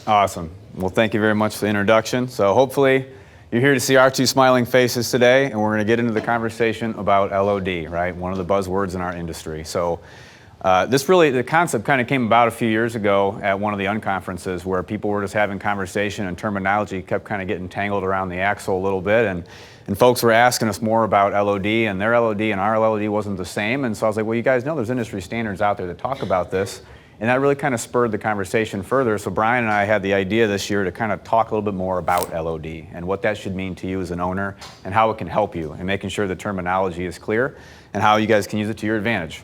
Awesome. Well, thank you very much for the introduction. So hopefully you're here to see our two smiling faces today, and we're going to get into the conversation about LOD, right? One of the buzzwords in our industry. So the concept kind of came about a few years ago at one of the unconferences where people were just having conversation and terminology kept kind of getting tangled around the axle a little bit, and folks were asking us more about LOD, and their LOD and our LOD wasn't the same. And so I was like, well, you guys know there's industry standards out there that talk about this. And that really kind of spurred the conversation further. So Brian and I had the idea this year to kind of talk a little bit more about LOD and what that should mean to you as an owner and how it can help you and making sure the terminology is clear and how you guys can use it to your advantage.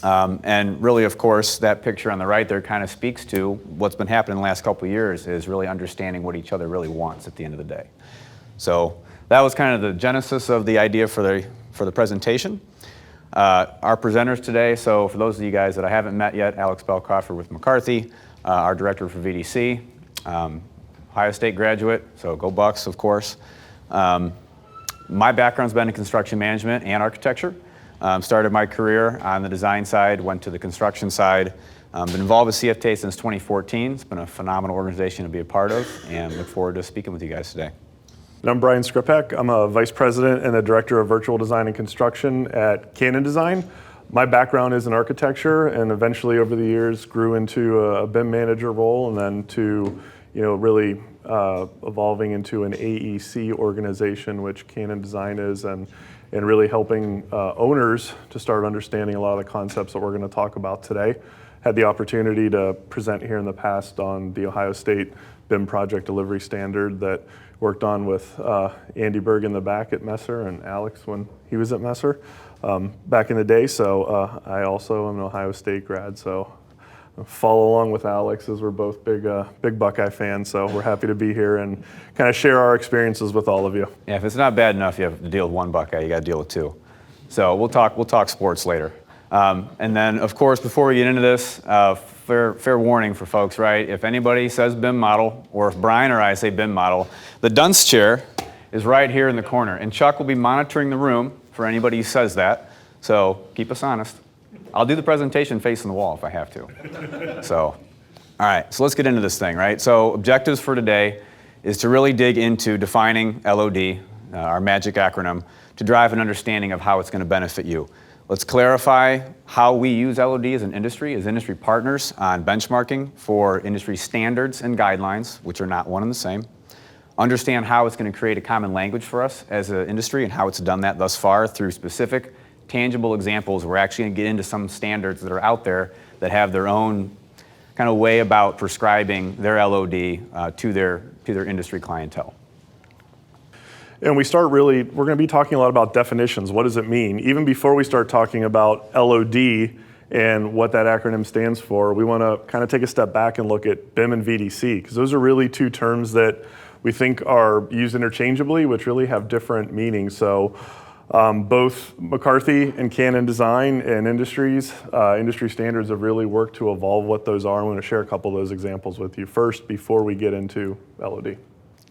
And really, of course, that picture on the right there kind of speaks to what's been happening in the last couple of years is really understanding what each other really wants at the end of the day. So that was kind of the genesis of the idea for the presentation. Our presenters today, so for those of you guys that I haven't met yet, Alex Belcoffer with McCarthy, our director for VDC, Ohio State graduate, so go Bucks, of course. My background's been in construction management and architecture. Started my career on the design side, went to the construction side. Been involved with CFTA since 2014. It's been a phenomenal organization to be a part of, and look forward to speaking with you guys today. And I'm Brian Skripek. I'm a vice president and the director of virtual design and construction at Canon Design. My background is in architecture, and eventually over the years grew into a BIM manager role, and then to really evolving into an AEC organization, which Canon Design is, and really helping owners to start understanding a lot of the concepts that we're going to talk about today. Had the opportunity to present here in the past on the Ohio State BIM project delivery standard that worked on with Andy Berg in the back at Messer and Alex when he was at Messer back in the day. So I also am an Ohio State grad, so follow along with Alex as we're both big Buckeye fans. So we're happy to be here and kind of share our experiences with all of you. Yeah, if it's not bad enough you have to deal with one Buckeye, you got to deal with two. So we'll talk sports later. And then, of course, before we get into this, fair warning for folks, right? If anybody says BIM model, or if Brian or I say BIM model, the dunce chair is right here in the corner. And Chuck will be monitoring the room for anybody who says that. So keep us honest. I'll do the presentation facing the wall if I have to. So, all right, so let's get into this thing, right? So objectives for today is to really dig into defining LOD, our magic acronym, to drive an understanding of how it's going to benefit you. Let's clarify how we use LOD as industry partners on benchmarking for industry standards and guidelines, which are not one and the same. Understand how it's going to create a common language for us as an industry and how it's done that thus far through specific, tangible examples. We're actually going to get into some standards that are out there that have their own kind of way about prescribing their LOD to their industry clientele. And we're going to be talking a lot about definitions. What does it mean? Even before we start talking about LOD and what that acronym stands for, we want to kind of take a step back and look at BIM and VDC, because those are really two terms that we think are used interchangeably, which really have different meanings. So both McCarthy and Canon Design and industry standards have really worked to evolve what those are. I'm going to share a couple of those examples with you first before we get into LOD.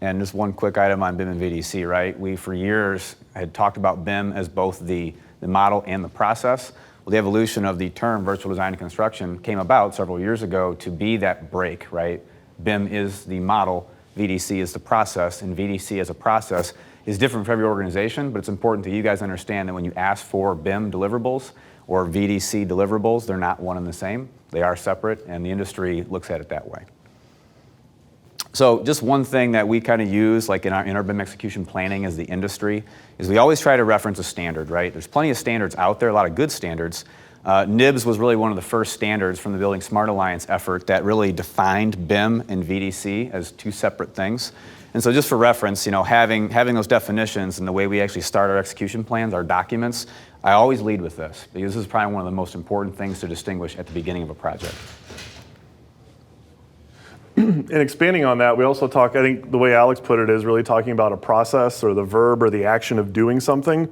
And just one quick item on BIM and VDC, right? We, for years, had talked about BIM as both the model and the process. Well, the evolution of the term virtual design and construction came about several years ago to be that break, right? BIM is the model, VDC is the process, and VDC as a process is different for every organization, but it's important that you guys understand that when you ask for BIM deliverables or VDC deliverables, they're not one and the same. They are separate, and the industry looks at it that way. So just one thing that we kind of use, like in our BIM execution planning as the industry, is we always try to reference a standard, right? There's plenty of standards out there, a lot of good standards. NIBS was really one of the first standards from the Building Smart Alliance effort that really defined BIM and VDC as two separate things. And so just for reference, having those definitions and the way we actually start our execution plans, our documents, I always lead with this, because this is probably one of the most important things to distinguish at the beginning of a project. And expanding on that, we also talk, I think the way Alex put it is really talking about a process or the verb or the action of doing something.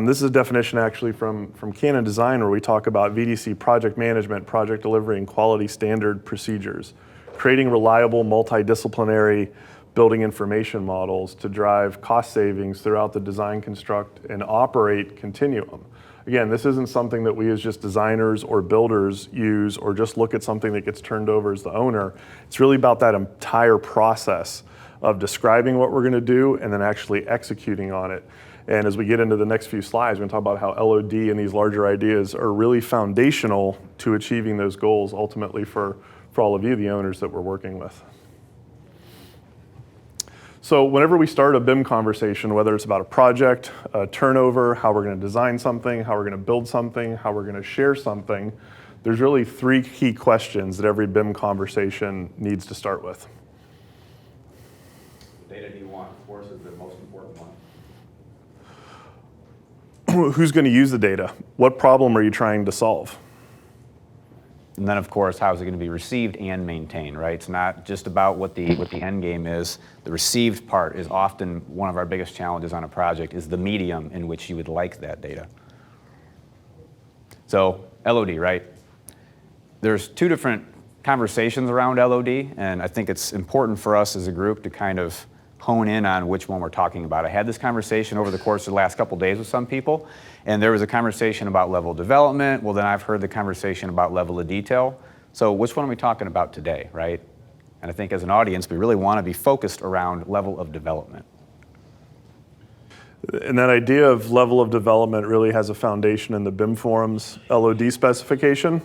This is a definition actually from Canon Design, where we talk about VDC project management, project delivery, and quality standard procedures, creating reliable multidisciplinary building information models to drive cost savings throughout the design, construct, and operate continuum. Again, this isn't something that we as just designers or builders use or just look at something that gets turned over as the owner. It's really about that entire process of describing what we're going to do and then actually executing on it. And as we get into the next few slides, we're going to talk about how LOD and these larger ideas are really foundational to achieving those goals ultimately for all of you, the owners that we're working with. So whenever we start a BIM conversation, whether it's about a project, a turnover, how we're going to design something, how we're going to build something, how we're going to share something, there's really three key questions that every BIM conversation needs to start with. What data do you want, of course, is the most important one. Who's going to use the data? What problem are you trying to solve? And then, of course, how is it going to be received and maintained, right? It's not just about what the end game is. The received part is often one of our biggest challenges on a project, is the medium in which you would like that data. So, LOD, right? There's two different conversations around LOD, and I think it's important for us as a group to kind of hone in on which one we're talking about. I had this conversation over the course of the last couple days with some people, and there was a conversation about level of development. Well, then I've heard the conversation about level of detail. So which one are we talking about today, right? And I think as an audience, we really want to be focused around level of development. And that idea of level of development really has a foundation in the BIM Forum's LOD specification.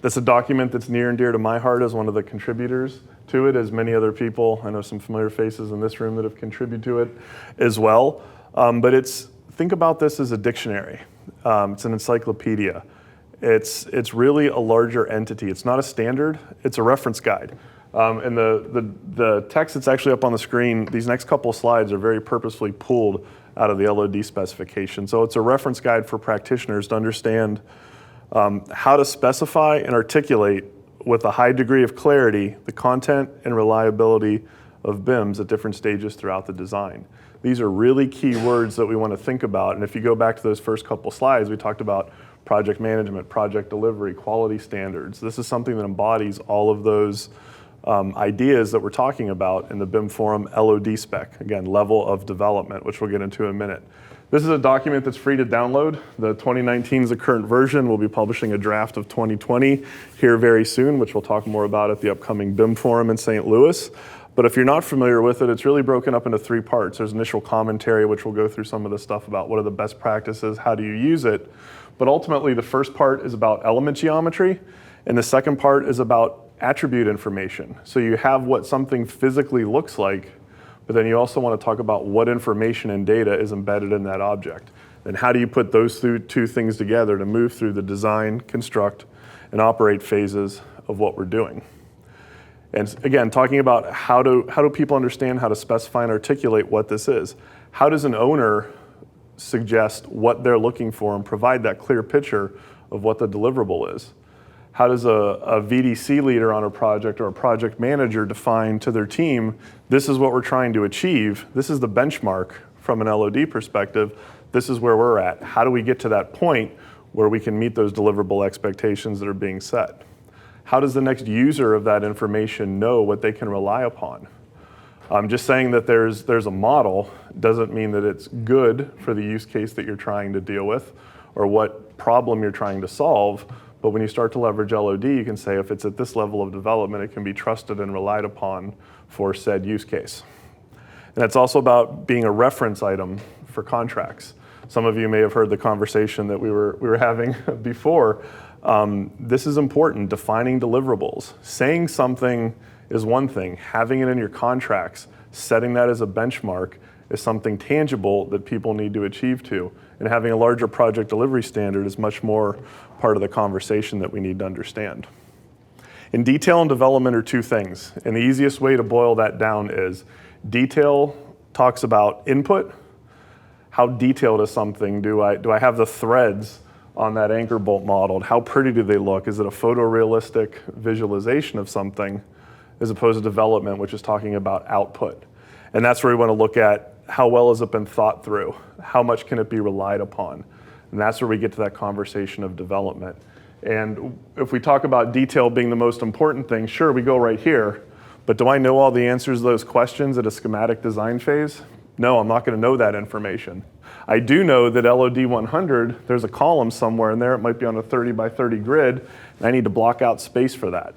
That's a document that's near and dear to my heart as one of the contributors to it, as many other people. I know some familiar faces in this room that have contributed to it as well. But think about this as a dictionary. It's an encyclopedia. It's really a larger entity. It's not a standard, it's a reference guide. And the text that's actually up on the screen, these next couple of slides are very purposefully pulled out of the LOD specification. So it's a reference guide for practitioners to understand how to specify and articulate with a high degree of clarity the content and reliability of BIMs at different stages throughout the design. These are really key words that we want to think about. And if you go back to those first couple slides, we talked about project management, project delivery, quality standards. This is something that embodies all of those ideas that we're talking about in the BIM Forum LOD spec. Again, level of development, which we'll get into in a minute. This is a document that's free to download. The 2019 is the current version. We'll be publishing a draft of 2020 here very soon, which we'll talk more about at the upcoming BIM Forum in St. Louis. But if you're not familiar with it, it's really broken up into three parts. There's initial commentary, which will go through some of the stuff about what are the best practices, how do you use it. But ultimately, the first part is about element geometry, and the second part is about attribute information. So you have what something physically looks like, but then you also want to talk about what information and data is embedded in that object. And how do you put those two things together to move through the design, construct, and operate phases of what we're doing. And again, talking about how do people understand how to specify and articulate what this is? How does an owner suggest what they're looking for and provide that clear picture of what the deliverable is? How does a VDC leader on a project or a project manager define to their team, this is what we're trying to achieve, this is the benchmark from an LOD perspective, this is where we're at. How do we get to that point where we can meet those deliverable expectations that are being set? How does the next user of that information know what they can rely upon? Just saying that there's a model doesn't mean that it's good for the use case that you're trying to deal with or what problem you're trying to solve. But when you start to leverage LOD, you can say if it's at this level of development, it can be trusted and relied upon for said use case. And it's also about being a reference item for contracts. Some of you may have heard the conversation that we were having before. This is important, defining deliverables. Saying something is one thing. Having it in your contracts, setting that as a benchmark is something tangible that people need to achieve to. And having a larger project delivery standard is much more part of the conversation that we need to understand. In detail and development are two things. And the easiest way to boil that down is detail talks about input. How detailed is something? Do I have the threads on that anchor bolt modeled? How pretty do they look? Is it a photorealistic visualization of something as opposed to development, which is talking about output? And that's where we want to look at how well has it been thought through? How much can it be relied upon? And that's where we get to that conversation of development. And if we talk about detail being the most important thing, sure, we go right here. But do I know all the answers to those questions at a schematic design phase? No, I'm not going to know that information. I do know that LOD 100, there's a column somewhere in there. It might be on a 30 by 30 grid, and I need to block out space for that.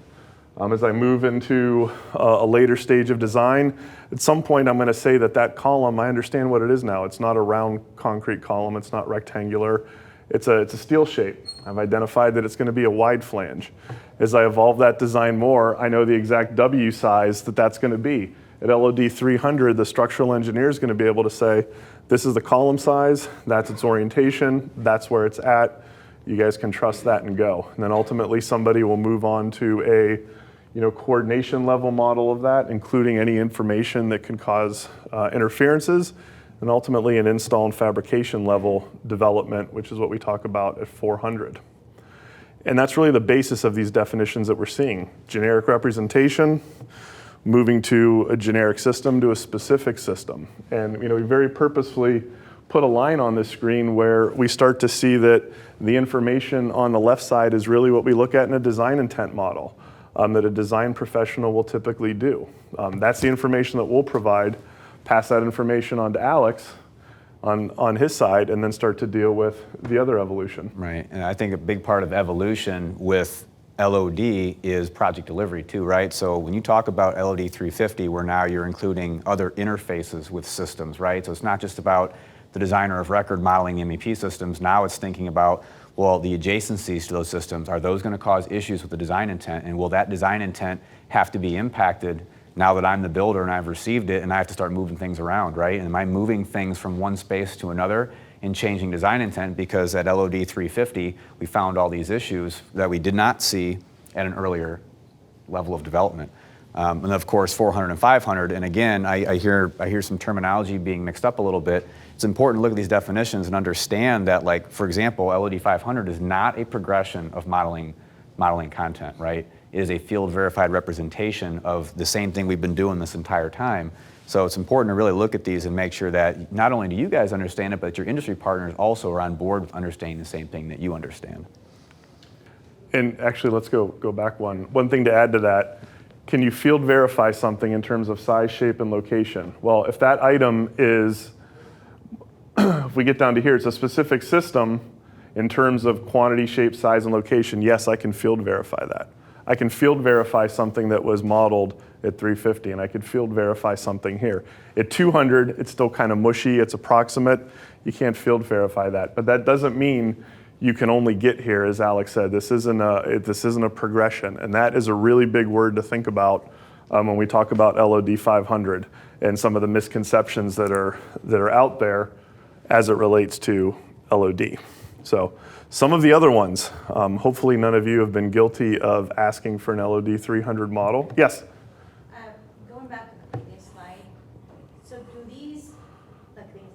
As I move into a later stage of design, at some point I'm going to say that that column, I understand what it is now. It's not a round concrete column. It's not rectangular. It's a steel shape. I've identified that it's going to be a wide flange. As I evolve that design more, I know the exact W size that that's going to be. At LOD 300, the structural engineer is going to be able to say, this is the column size, that's its orientation, that's where it's at. You guys can trust that and go. And then ultimately somebody will move on to a coordination level model of that, including any information that can cause interferences, and ultimately an install and fabrication level development, which is what we talk about at 400. And that's really the basis of these definitions that we're seeing. Generic representation, moving to a generic system to a specific system. And we very purposefully put a line on this screen where we start to see that the information on the left side is really what we look at in a design intent model. That a design professional will typically do. That's the information that we'll provide, pass that information on to Alex on his side, and then start to deal with the other evolution. Right, and I think a big part of evolution with LOD is project delivery too, right? So when you talk about LOD 350, where now you're including other interfaces with systems, right? So it's not just about the designer of record modeling the MEP systems. Now it's thinking about, well, the adjacencies to those systems, are those going to cause issues with the design intent? And will that design intent have to be impacted now that I'm the builder and I've received it and I have to start moving things around, right? And am I moving things from one space to another and changing design intent? Because at LOD 350, we found all these issues that we did not see at an earlier level of development. And of course, 400 and 500, and again, I hear some terminology being mixed up a little bit. It's important to look at these definitions and understand that, like, for example, LOD 500 is not a progression of modeling content, right? It is a field verified representation of the same thing we've been doing this entire time. So it's important to really look at these and make sure that not only do you guys understand it, but your industry partners also are on board with understanding the same thing that you understand. And actually, let's go back one. One thing to add to that, can you field verify something in terms of size, shape, and location? Well, if that item is, if we get down to here, it's a specific system in terms of quantity, shape, size, and location, yes, I can field verify that. I can field verify something that was modeled at 350, and I could field verify something here. At 200, it's still kind of mushy, it's approximate. You can't field verify that, but that doesn't mean you can only get here, as Alex said. This isn't a progression, and that is a really big word to think about when we talk about LOD 500 and some of the misconceptions that are out there as it relates to LOD. So some of the other ones, hopefully none of you have been guilty of asking for an LOD 300 model. Yes? Going back to the previous slide, so do these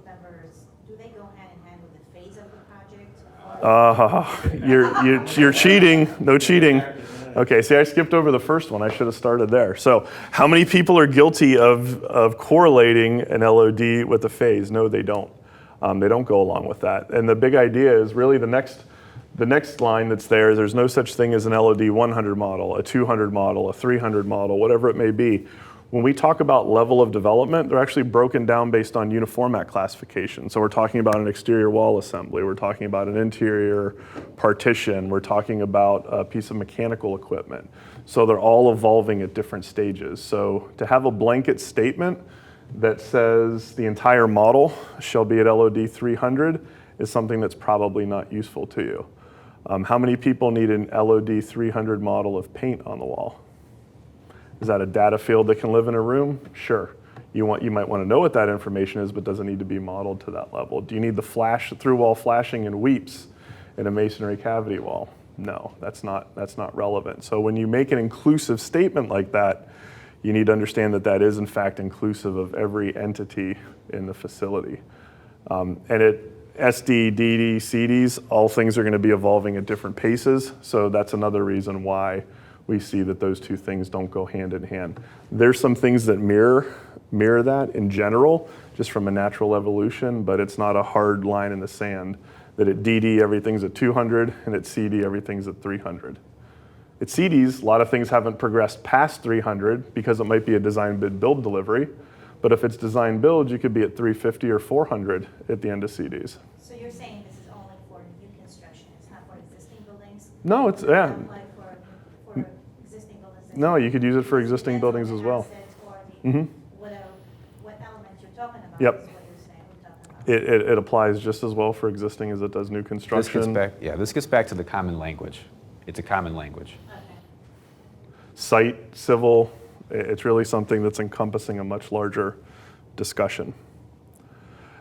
numbers, do they go hand in hand with the phase of the project? You're cheating. No cheating. Okay, see, I skipped over the first one. I should have started there. So how many people are guilty of correlating an LOD with a phase? No, they don't. They don't go along with that. And the big idea is really the next line that's there's no such thing as an LOD 100 model, a 200 model, a 300 model, whatever it may be. When we talk about level of development, they're actually broken down based on uniformat classification. So we're talking about an exterior wall assembly, we're talking about an interior partition, we're talking about a piece of mechanical equipment. So they're all evolving at different stages. So to have a blanket statement that says the entire model shall be at LOD 300 is something that's probably not useful to you. How many people need an LOD 300 model of paint on the wall? Is that a data field that can live in a room? Sure. You might want to know what that information is, but does it need to be modeled to that level? Do you need the through wall flashing and weeps in a masonry cavity wall? No, that's not relevant. So when you make an inclusive statement like that, you need to understand that that is in fact inclusive of every entity in the facility. And at SD, DD, CDs, all things are going to be evolving at different paces. So that's another reason why we see that those two things don't go hand in hand. There's some things that mirror that in general, just from a natural evolution, but it's not a hard line in the sand that at DD everything's at 200 and at CD everything's at 300. At CDs, a lot of things haven't progressed past 300 because it might be a design bid build delivery, But if it's design build, you could be at 350 or 400 at the end of CDs. So you're saying this is only for new construction, it's not for existing buildings? No, it's, Does yeah. that apply for existing buildings? that No, you- you could use it for existing Rental buildings as well. assets or Mhm. what elements you're talking about Yep. is what you're saying we're talking about. It applies just as well for existing as it does new This construction. gets back to the common language. It's a common language. Okay. Site, civil, it's really something that's encompassing a much larger discussion.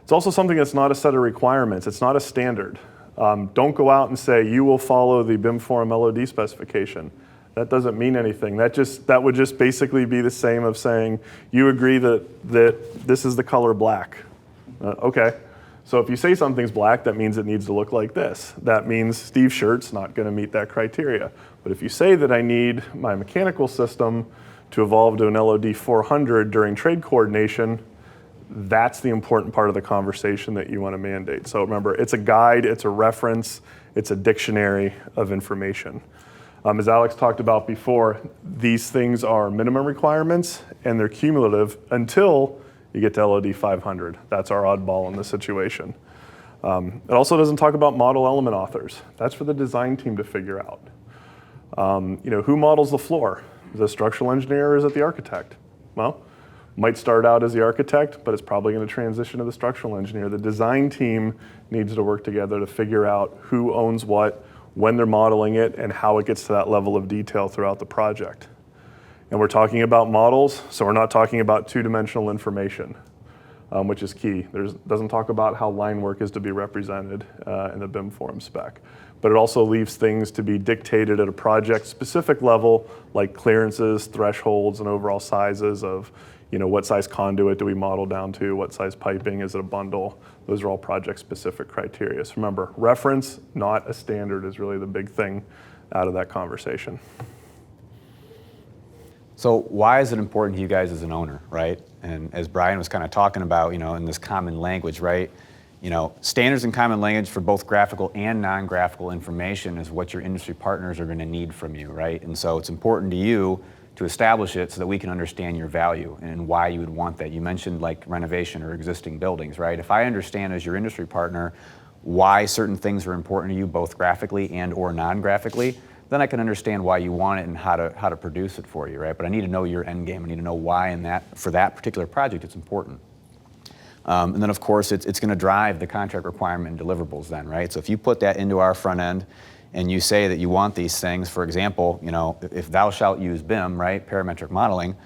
It's also something that's not a set of requirements. It's not a standard. Don't go out and say, you will follow the BIM Forum LOD specification. That doesn't mean anything. That would just basically be the same of saying, you agree that this is the color black. Okay. So if you say something's black, that means it needs to look like this. That means Steve's shirt's not going to meet that criteria. But if you say that I need my mechanical system to evolve to an LOD 400 during trade coordination, that's the important part of the conversation that you want to mandate. So remember, it's a guide, it's a reference, it's a dictionary of information. As Alex talked about before, these things are minimum requirements and they're cumulative until you get to LOD 500. That's our oddball in this situation. It also doesn't talk about model element authors. That's for the design team to figure out. Who models the floor? Is it a structural engineer or is it the architect? Well, might start out as the architect, but it's probably going to transition to the structural engineer. The design team needs to work together to figure out who owns what, when they're modeling it, and how it gets to that level of detail throughout the project. And we're talking about models, so we're not talking about two-dimensional information, which is key. It doesn't talk about how line work is to be represented in the BIM Forum spec. But it also leaves things to be dictated at a project-specific level, like clearances, thresholds, and overall sizes of, what size conduit do we model down to, what size piping, is it a bundle? Those are all project-specific criteria. So remember, reference, not a standard, is really the big thing out of that conversation. So why is it important to you guys as an owner, right? And as Brian was kind of talking about, in this common language, right? Standards and common language for both graphical and non-graphical information is what your industry partners are going to need from you, right? And so it's important to you to establish it so that we can understand your value and why you would want that. You mentioned like renovation or existing buildings, right? If I understand as your industry partner why certain things are important to you, both graphically and or non-graphically, then I can understand why you want it and how to produce it for you, right? But I need to know your end game. I need to know why for that particular project it's important. And then of course it's going to drive the contract requirement and deliverables then, right? So if you put that into our front end and you say that you want these things, for example, if thou shalt use BIM, right, parametric modeling,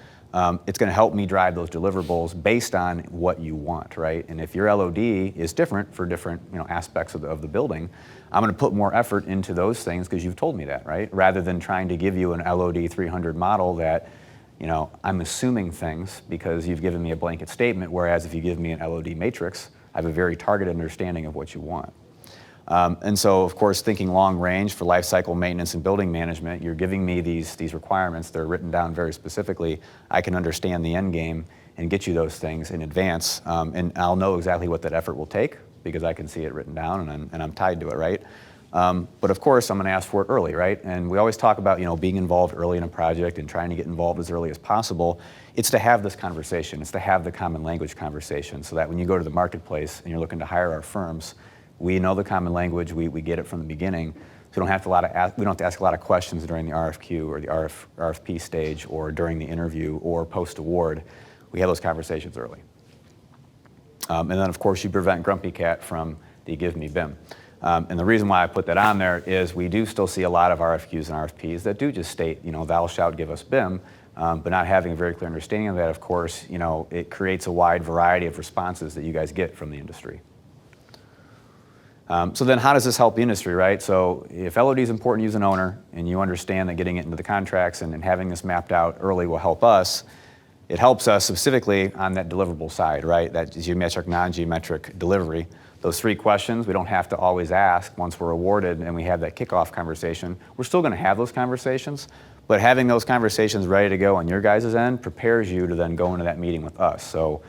it's going to help me drive those deliverables based on what you want, right? And if your LOD is different for different aspects of the building, I'm going to put more effort into those things because you've told me that, right? Rather than trying to give you an LOD 300 model that, I'm assuming things because you've given me a blanket statement, whereas if you give me an LOD matrix, I have a very targeted understanding of what you want. And so, of course, thinking long range for life cycle maintenance and building management, you're giving me these requirements. They're written down very specifically. I can understand the end game and get you those things in advance. And I'll know exactly what that effort will take because I can see it written down and I'm tied to it, right? But of course, I'm going to ask for it early, right? And we always talk about, being involved early in a project and trying to get involved as early as possible. It's to have this conversation. It's to have the common language conversation so that when you go to the marketplace and you're looking to hire our firms, we know the common language, we get it from the beginning, so we don't have to ask a lot of questions during the RFQ or the RFP stage or during the interview or post-award. We have those conversations early. And then of course you prevent Grumpy Cat from the give me BIM. And the reason why I put that on there is we do still see a lot of RFQs and RFPs that do just state, thou shalt give us BIM, but not having a very clear understanding of that, of course, it creates a wide variety of responses that you guys get from the industry. So then how does this help the industry, right? So if LOD is important to you as an owner and you understand that getting it into the contracts and having this mapped out early will help us, it helps us specifically on that deliverable side, right? That geometric, non-geometric delivery. Those 3 questions we don't have to always ask once we're awarded and we have that kickoff conversation. We're still going to have those conversations, but having those conversations ready to go on your guys' end prepares you to then go into that meeting with us. So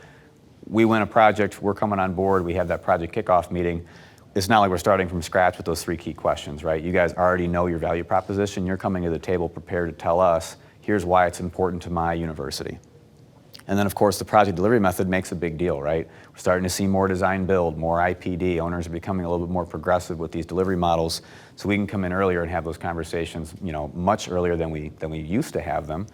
we win a project, we're coming on board, we have that project kickoff meeting. It's not like we're starting from scratch with those 3 key questions, right? You guys already know your value proposition. You're coming to the table prepared to tell us, here's why it's important to my university. And then, of course, the project delivery method makes a big deal, right? We're starting to see more design build, more IPD. Owners are becoming a little bit more progressive with these delivery models, so we can come in earlier and have those conversations, much earlier than we used to have them,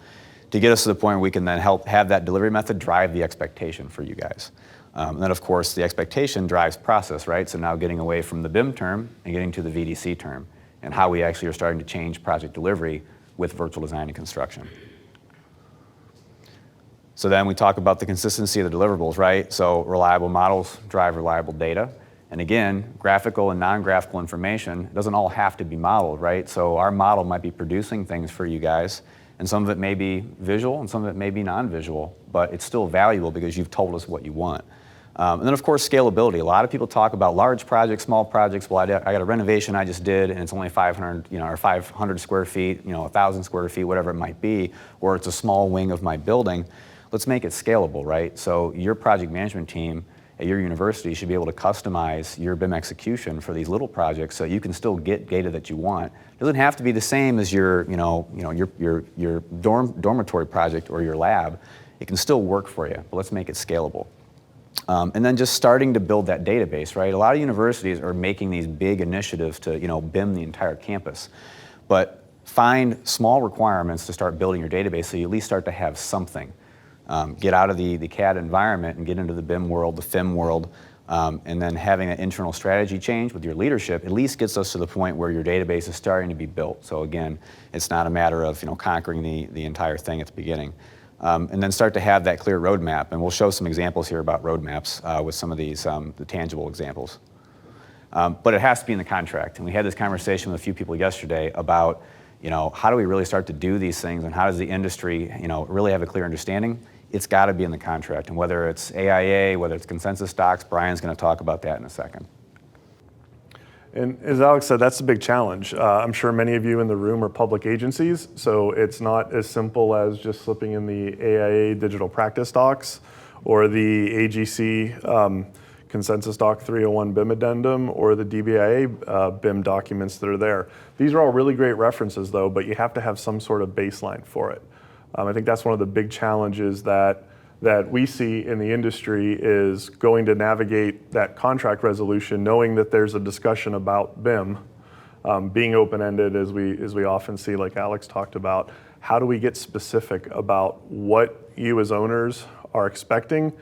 to get us to the point where we can then help have that delivery method drive the expectation for you guys. And then, of course, the expectation drives process, right? So now getting away from the BIM term and getting to the VDC term, and how we actually are starting to change project delivery with virtual design and construction. So then we talk about the consistency of the deliverables, right? So reliable models drive reliable data. And again, graphical and non-graphical information doesn't all have to be modeled, right? So our model might be producing things for you guys, and some of it may be visual and some of it may be non-visual, but it's still valuable because you've told us what you want. And then, of course, scalability. A lot of people talk about large projects, small projects. Well, I got a renovation I just did, and it's only 500, or 500 square feet, 1,000 square feet, whatever it might be, or it's a small wing of my building. Let's make it scalable, right? So your project management team at your university should be able to customize your BIM execution for these little projects so you can still get data that you want. It doesn't have to be the same as your dormitory project or your lab. It can still work for you, but let's make it scalable. And then just starting to build that database, right? A lot of universities are making these big initiatives to, BIM the entire campus. But find small requirements to start building your database so you at least start to have something. Get out of the CAD environment and get into the BIM world, the FIM world, and then having an internal strategy change with your leadership at least gets us to the point where your database is starting to be built. So again, it's not a matter of conquering the entire thing at the beginning. And then start to have that clear roadmap. And we'll show some examples here about roadmaps with some of these the tangible examples. But it has to be in the contract. And we had this conversation with a few people yesterday about how do we really start to do these things, and how does the industry really have a clear understanding? It's got to be in the contract. And whether it's AIA, whether it's consensus docs, Brian's going to talk about that in a second. And as Alex said, that's a big challenge. I'm sure many of you in the room are public agencies, so it's not as simple as just slipping in the AIA digital practice docs or the AGC consensus doc 301 BIM addendum or the DBIA BIM documents that are there. These are all really great references though, but you have to have some sort of baseline for it. I think that's one of the big challenges that we see in the industry is going to navigate that contract resolution, knowing that there's a discussion about BIM, being open-ended as we often see, like Alex talked about. How do we get specific about what you as owners are expecting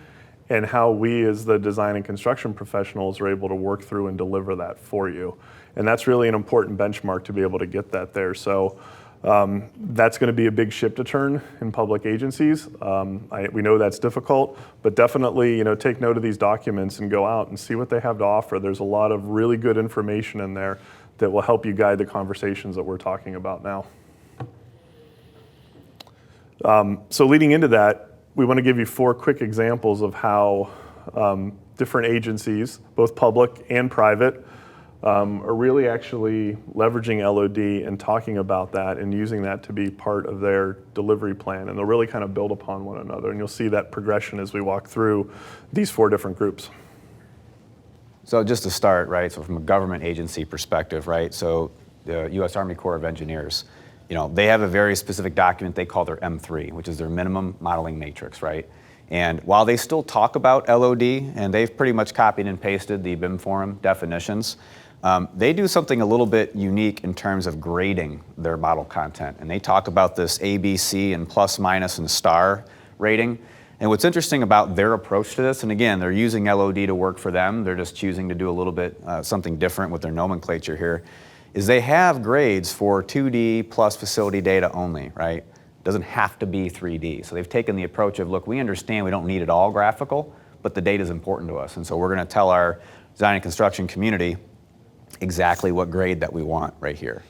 and how we as the design and construction professionals are able to work through and deliver that for you? And that's really an important benchmark to be able to get that there. So that's going to be a big ship to turn in public agencies. We know that's difficult, but definitely, take note of these documents and go out and see what they have to offer. There's a lot of really good information in there that will help you guide the conversations that we're talking about now. So leading into that, we want to give you 4 quick examples of how different agencies, both public and private, are really actually leveraging LOD and talking about that and using that to be part of their delivery plan. And they'll really kind of build upon one another. And you'll see that progression as we walk through these 4 different groups. So just to start, right, so from a government agency perspective, right, so the U.S. Army Corps of Engineers, they have a very specific document they call their M3, which is their minimum modeling matrix, right? And while they still talk about LOD, and they've pretty much copied and pasted the BIM Forum definitions, they do something a little bit unique in terms of grading their model content. And they talk about this A, B, C, and plus, minus, and star rating. And what's interesting about their approach to this, and again, they're using LOD to work for them, they're just choosing to do a little bit something different with their nomenclature here, is they have grades for 2D plus facility data only, right? It doesn't have to be 3D. So they've taken the approach of, look, we understand we don't need it all graphical, but the data is important to us. And so we're going to tell our design and construction community exactly what grade that we want right here.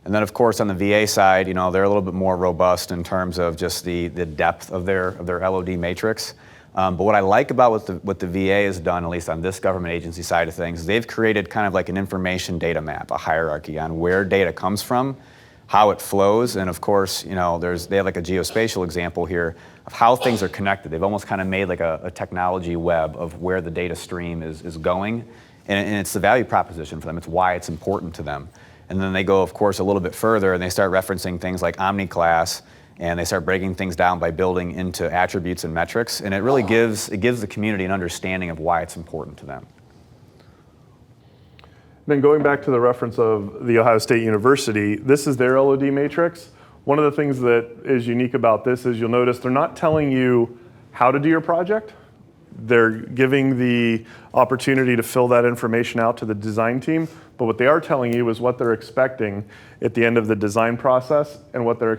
And then, of course, on the VA side, they're a little bit more robust in terms of just the depth of their LOD matrix. But what I like about what the VA has done, at least on this government agency side of things, they've created kind of like an information data map, a hierarchy on where data comes from, how it flows, and of course, they have like a geospatial example here of how things are connected. They've almost kind of made like a technology web of where the data stream is going, and it's the value proposition for them. It's why it's important to them. And then they go, of course, a little bit further, and they start referencing things like OmniClass and they start breaking things down by building into attributes and metrics, and it really gives the community an understanding of why it's important to them. Then going back to the reference of the Ohio State University, this is their LOD matrix. One of the things that is unique about this is you'll notice they're not telling you how to do your project. They're giving the opportunity to fill that information out to the design team, but what they are telling you is what they're expecting at the end of the design process and what they're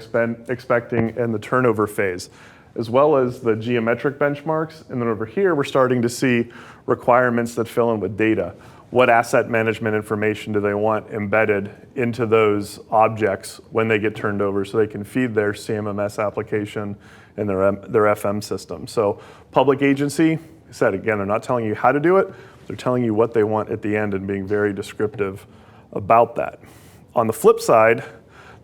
expecting in the turnover phase, as well as the geometric benchmarks. And then over here, we're starting to see requirements that fill in with data. What asset management information do they want embedded into those objects when they get turned over so they can feed their CMMS application and their FM system? So public agency, I said again, they're not telling you how to do it, they're telling you what they want at the end and being very descriptive about that. On the flip side,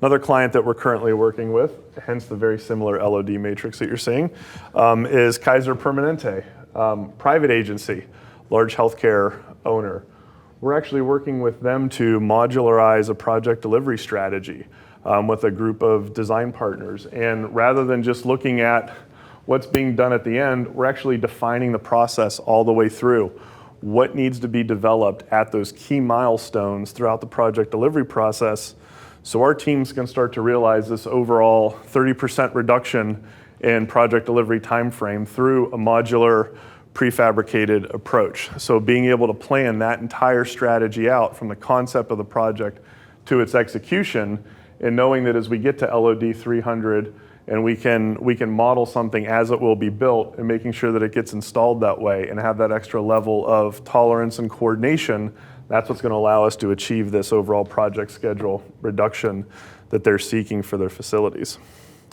another client that we're currently working with, hence the very similar LOD matrix that you're seeing, is Kaiser Permanente, private agency, large healthcare owner. We're actually working with them to modularize a project delivery strategy with a group of design partners. And rather than just looking at what's being done at the end, we're actually defining the process all the way through. What needs to be developed at those key milestones throughout the project delivery process, so our teams can start to realize this overall 30% reduction in project delivery timeframe through a modular prefabricated approach. So being able to plan that entire strategy out from the concept of the project to its execution, and knowing that as we get to LOD 300 and we can model something as it will be built, and making sure that it gets installed that way and have that extra level of tolerance and coordination, that's what's going to allow us to achieve this overall project schedule reduction that they're seeking for their facilities.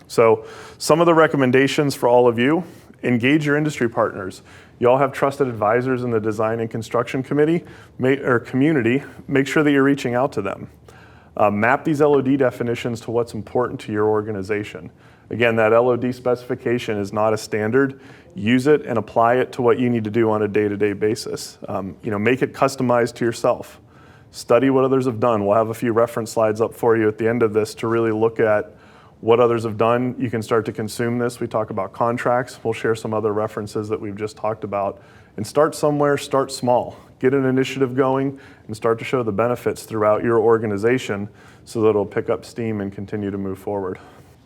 So some of the recommendations for all of you: engage your industry partners. You all have trusted advisors in the design and construction committee or community. Make sure that you're reaching out to them. Map these LOD definitions to what's important to your organization. Again, that LOD specification is not a standard. Use it and apply it to what you need to do on a day-to-day basis. Make it customized to yourself. Study what others have done. We'll have a few reference slides up for you at the end of this to really look at what others have done. You can start to consume this. We talk about contracts. We'll share some other references that we've just talked about. And start somewhere, start small. Get an initiative going and start to show the benefits throughout your organization so that it'll pick up steam and continue to move forward.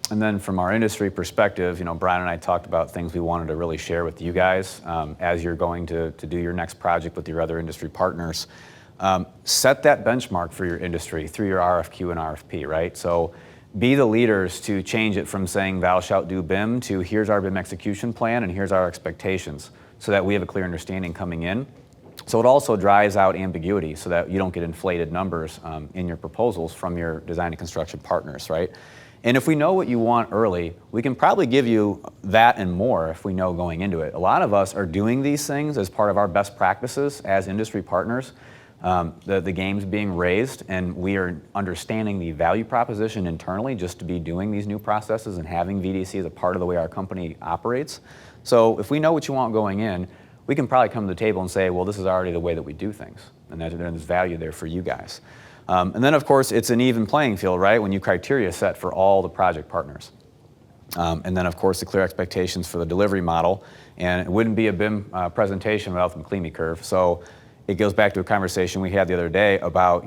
And then from our industry perspective, Brian and I talked about things we wanted to really share with you guys as you're going to do your next project with your other industry partners. Set that benchmark for your industry through your RFQ and RFP, right? So be the leaders to change it from saying thou shalt do BIM to here's our BIM execution plan and here's our expectations, so that we have a clear understanding coming in. So it also drives out ambiguity so that you don't get inflated numbers in your proposals from your design and construction partners, right? And if we know what you want early, we can probably give you that and more if we know going into it. A lot of us are doing these things as part of our best practices as industry partners. The game's being raised, and we are understanding the value proposition internally just to be doing these new processes and having VDC as a part of the way our company operates. So if we know what you want going in, we can probably come to the table and say, well, this is already the way that we do things, and there's value there for you guys. And then, of course, it's an even playing field, right, when you criteria set for all the project partners. And then, of course, the clear expectations for the delivery model. And it wouldn't be a BIM presentation without the McLeamy curve. So it goes back to a conversation we had the other day about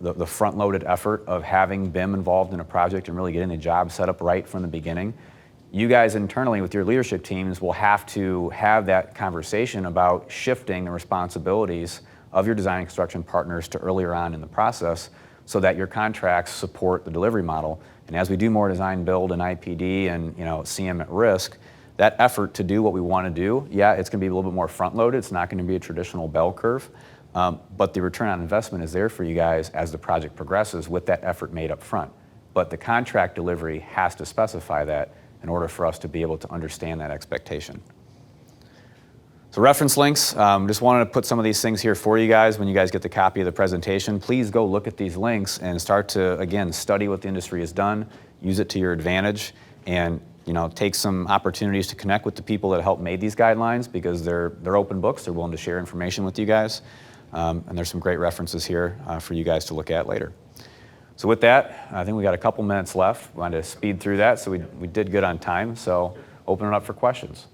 the front-loaded effort of having BIM involved in a project and really getting the job set up right from the beginning. You guys internally with your leadership teams will have to have that conversation about shifting the responsibilities of your design and construction partners to earlier on in the process so that your contracts support the delivery model. And as we do more design build and IPD and CM at risk, that effort to do what we want to do, yeah, it's going to be a little bit more front-loaded. It's not going to be a traditional bell curve, but the return on investment is there for you guys as the project progresses with that effort made up front. But the contract delivery has to specify that in order for us to be able to understand that expectation. So reference links, just wanted to put some of these things here for you guys when you guys get the copy of the presentation. Please go look at these links and start to, again, study what the industry has done, use it to your advantage, and take some opportunities to connect with the people that helped made these guidelines, because they're open books. They're willing to share information with you guys. And there's some great references here for you guys to look at later. So with that, I think we got a couple minutes left. We wanted to speed through that, so we did good on time. So open it up for questions.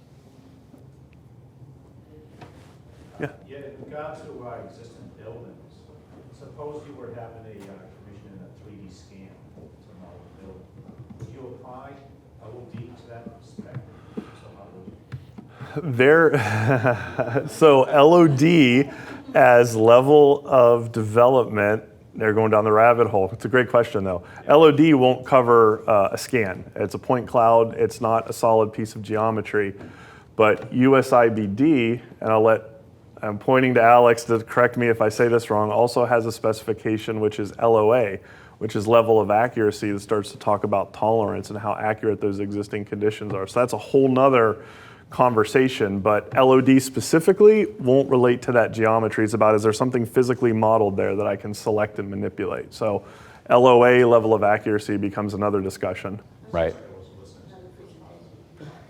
Yeah. Yeah, in regard to existing buildings, suppose you were having a commission in a 3D scan to model the building. Would you apply LOD to that spec? So how would you? So LOD as level of development, they're going down the rabbit hole. It's a great question though. LOD won't cover a scan. It's a point cloud. It's not a solid piece of geometry. But USIBD, and I'm pointing to Alex to correct me if I say this wrong, also has a specification which is LOA, which is level of accuracy that starts to talk about tolerance and how accurate those existing conditions are. So that's a whole nother conversation, but LOD specifically won't relate to that geometry. It's about, is there something physically modeled there that I can select and manipulate? So LOA, level of accuracy, becomes another discussion. Right.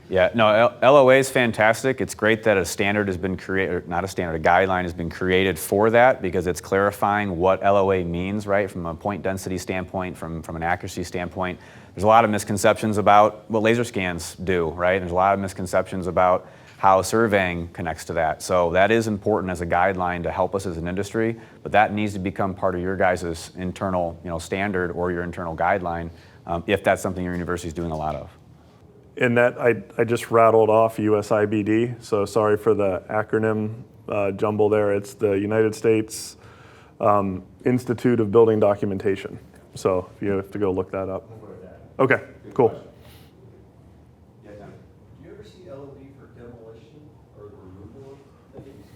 Yeah, no, LOA is fantastic. It's great that a standard has been created, or not a standard, a guideline has been created for that, because it's clarifying what LOA means, right, from a point density standpoint, from an accuracy standpoint. There's a lot of misconceptions about what laser scans do, right? There's a lot of misconceptions about how surveying connects to that. So that is important as a guideline to help us as an industry, but that needs to become part of your guys' internal, standard or your internal guideline, if that's something your university is doing a lot of. In that, I just rattled off USIBD, so sorry for the acronym jumble there. It's the United States Institute of Building Documentation. So you have to go look that up. Okay, cool. Yeah, Do you ever see LOD for demolition or the removal of things?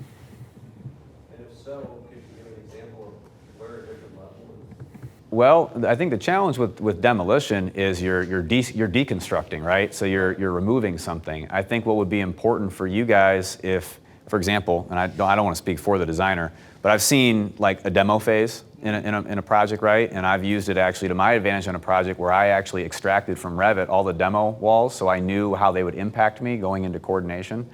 And if so, could you give an example of where a different level is? Well, I think the challenge with demolition is you're deconstructing, right? So you're removing something. I think what would be important for you guys if, for example, and I don't want to speak for the designer, but I've seen like a demo phase in a project, right? And I've used it actually to my advantage on a project where I actually extracted from Revit all the demo walls, so I knew how they would impact me going into coordination.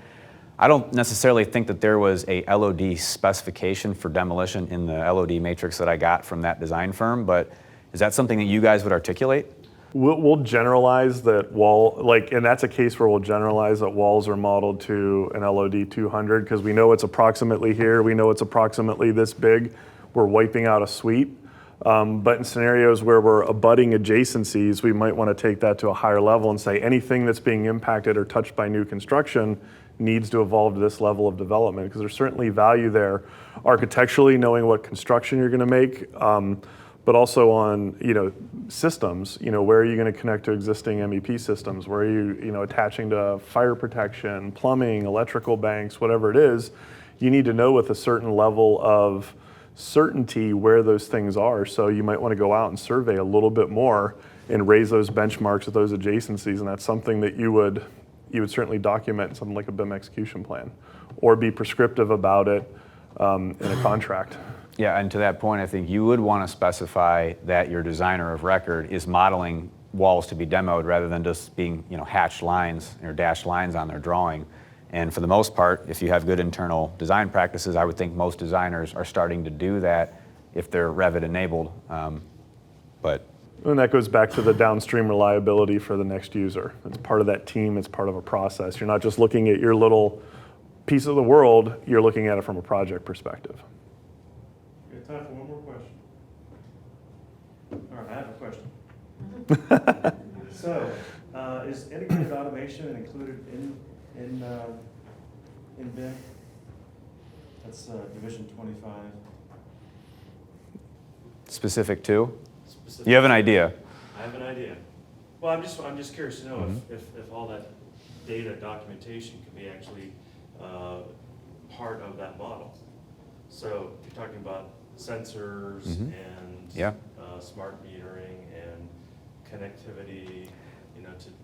I don't necessarily think that there was a LOD specification for demolition in the LOD matrix that I got from that design firm, but is that something that you guys would articulate? We'll generalize that and that's a case where we'll generalize that walls are modeled to an LOD 200 because we know it's approximately here, we know it's approximately this big. We're wiping out a suite. But in scenarios where we're abutting adjacencies, we might want to take that to a higher level and say anything that's being impacted or touched by new construction needs to evolve to this level of development, because there's certainly value there architecturally, knowing what construction you're going to make, but also on systems. Where are you going to connect to existing MEP systems? Where are you attaching to fire protection, plumbing, electrical banks, whatever it is? You need to know with a certain level of certainty where those things are. So you might want to go out and survey a little bit more and raise those benchmarks with those adjacencies, and that's something that you would certainly document in something like a BIM execution plan, or be prescriptive about it in a contract. Yeah, and to that point, I think you would want to specify that your designer of record is modeling walls to be demoed rather than just being, hatched lines or dashed lines on their drawing. And for the most part, if you have good internal design practices, I would think most designers are starting to do that if they're Revit enabled. And that goes back to the downstream reliability for the next user. It's part of that team, it's part of a process. You're not just looking at your little piece of the world, you're looking at it from a project perspective. We have time for one more question. All right, I have a question. So, is integrated automation included in BIM? That's Division 25. Specific to? Specific. You have an idea? I have an idea. Well, I'm just curious to know if all that data documentation can be actually part of that model. So you're talking about sensors and smart metering and connectivity,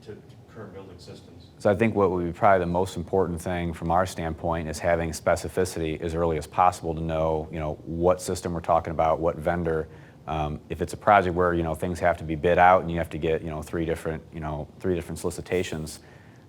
to current building systems. So I think what would be probably the most important thing from our standpoint is having specificity as early as possible to know, what system we're talking about, what vendor. If it's a project where things have to be bid out and you have to get three different solicitations,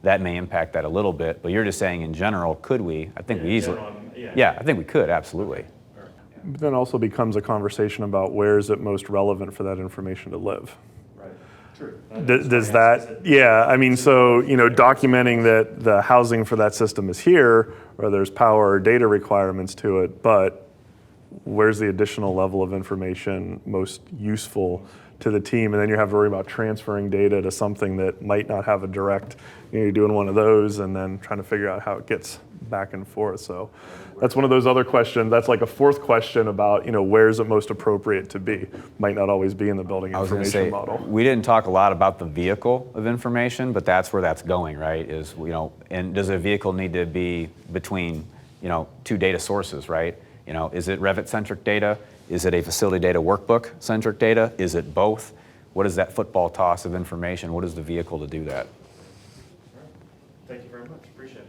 that may impact that a little bit. But you're just saying in general, could we? I think we easily. General, yeah, I think we could absolutely. Okay. But then also becomes a conversation about where is it most relevant for that information to live. Right, true. Does that, yeah, I mean, so, documenting that the housing for that system is here, or there's power or data requirements to it, but where's the additional level of information most useful to the team? And then you have to worry about transferring data to something that might not have a direct, you're doing one of those and then trying to figure out how it gets back and forth. So that's one of those other questions. That's like a fourth question about, where is it most appropriate to be? Might not always be in the building I was going to information say, model. we didn't talk a lot about the vehicle of information, but that's where that's going, right? Is, and does a vehicle need to be between, two data sources, right? Is it Revit-centric data? Is it a facility data workbook-centric data? Is it both? What is that football toss of information? What is the vehicle to do that? Thank you very much, appreciate it.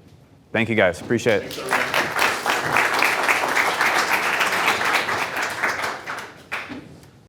Thank you, guys. Appreciate it. Thanks, everyone.